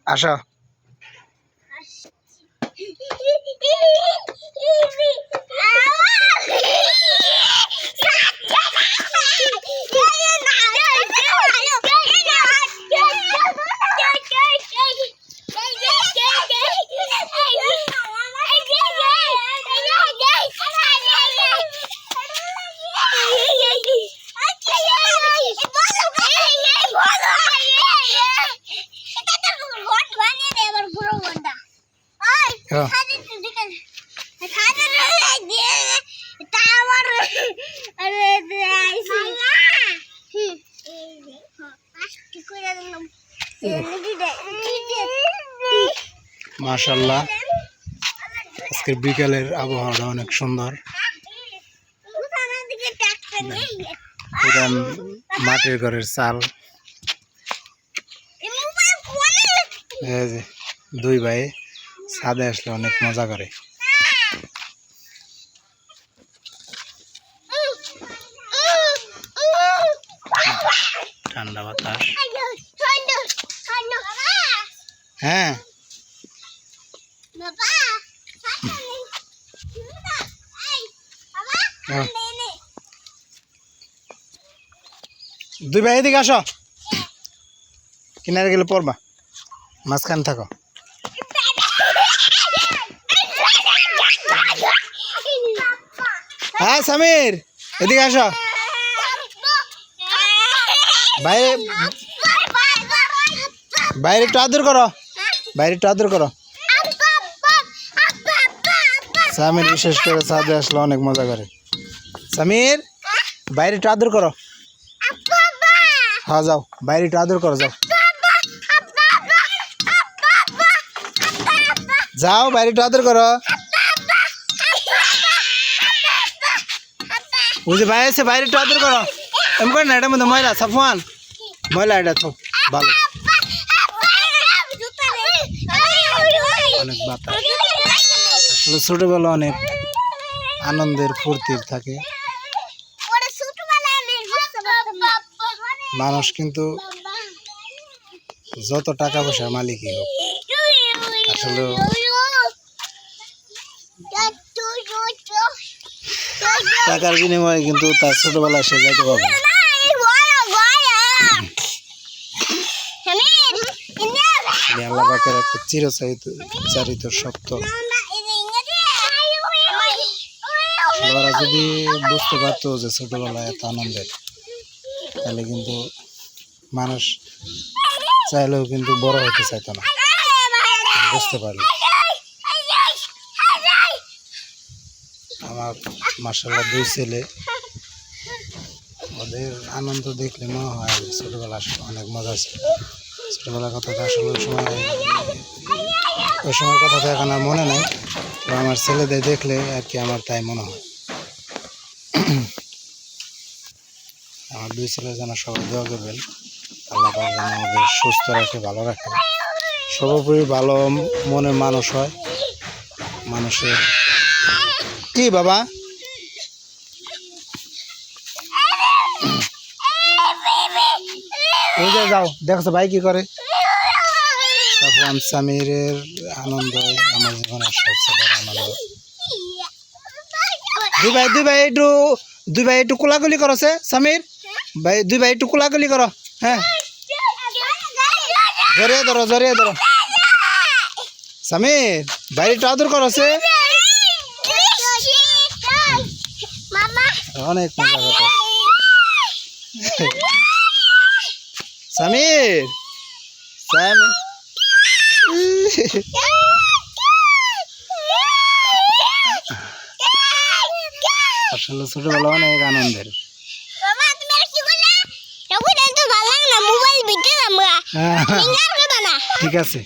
আসো মাশাআল্লাহ আজকের বিকালের আবহাওয়াটা অনেক সুন্দর পুরান মাটির ঘরের চাল এই যে দুই ভাই ছাদে আসলে অনেক মজা করে ঠান্ডা বাতাস হ্যাঁ দুই ভাই এদিকে আসো কিনারে গেলে পড়বা মাঝখানে থাকো হ্যাঁ সামির এদিকে আসো বাইরে বাইরে একটু আদর করো বাইরে একটু আদর করো সামির বিশেষ করে ছাদে আসলে অনেক মজা করে সামির বাইরে একটু আদর করো হ্যাঁ যাও বাইরে একটু আদর করো যাও যাও বাইরে একটু আদর করো বুঝে ভাই আছে বাইরে একটু আদর করো এমন করে না এটার মধ্যে ময়লা সাফওয়ান ময়লা এটা তো ভালো অনেক বাতাস আসলে ছোটবেলা অনেক আনন্দের ফুর্তির থাকে মানুষ কিন্তু যত টাকা পয়সার মালিকই হোক আসলে টাকার বিনিময়ে কিন্তু তার ছোটবেলায় সে যাইতে পারবে না আল্লাহ পাকের একটা চিরাচরিত সত্য ওরা যদি বুঝতে পারতো যে ছোটবেলায় এত আনন্দের তাহলে কিন্তু মানুষ চাইলেও কিন্তু বড় হতে চাইতো না বুঝতে পারলো আমার মাশাআল্লাহ দুই ছেলে ওদের আনন্দ দেখলে মনে হয় ছোটবেলা অনেক মজা ছিল ছোটবেলার কথা তো আসলে ওই সময়ের কথা তো এখন আর মনে নাই তো আমার ছেলেদের দেখলে আর কি আমার তাই মনে হয় আমার দুই ছেলে যেন সবাই দোয়া করবেন আল্লাহ পাক যেন আমাদের সুস্থ রাখে ভালো রাখে সর্বোপরি ভালো মনের মানুষ হয় মানুষের কি বাবা ওই যে যাও দেখছো ভাই কি করে সাফওয়ান সামিরের আনন্দ আমার জীবনের সবচেয়ে বড় আনন্দ দুই ভাই একটু কোলাকুলি করছে সামির ভাই দুই ভাই একটু কোলাকুলি করো হ্যাঁ জড়িয়ে ধরো সামির ভাই একটু আদর করছে অনেক মজা কথা সামির আসলে ছোটবেলা অনেক আনন্দের ঠিক আছে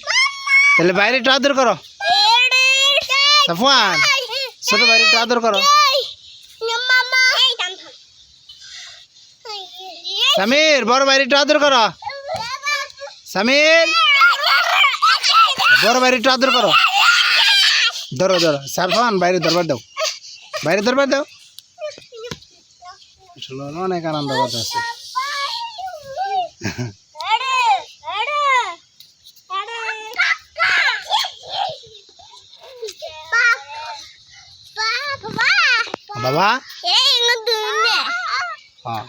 তাহলে বাইরে একটু আদর করো সাফওয়ান ছোট বাইরে একটু আদর করো সামির বড় বাইরে একটু আদর করো সামির বড় বাইরে একটু আদর করো ধরো সাফওয়ান বাইরে দরবার দাও আসলে অনেক আনন্দ আছে বাবা হ্যাঁ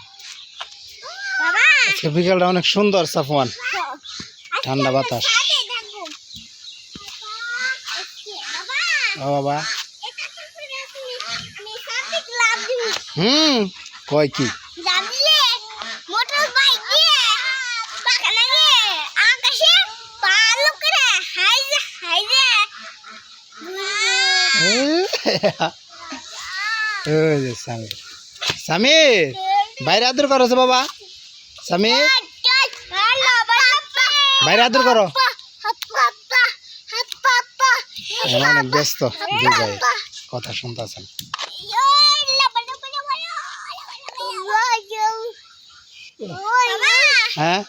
আজকে বিকেলটা অনেক সুন্দর সাফওয়ান ঠান্ডা বাতাস ও বাবা কয় কি সামির সামির বাইরে আদর করো বাবা সামির বাইরে আদর করো অনেক ব্যস্ত দুই ভাই কথা শুনতেছেন হ্যাঁ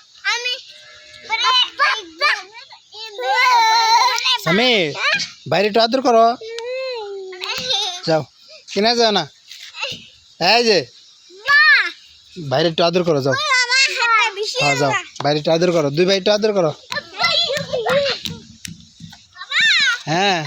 সামির বাইরে একটু আদর করো যাও কিনা যাও না এই যে বাইরে একটু আদর করো যাও হ্যাঁ যাও বাইরে একটু আদর করো দুই ভাই একটু আদর করো হ্যাঁ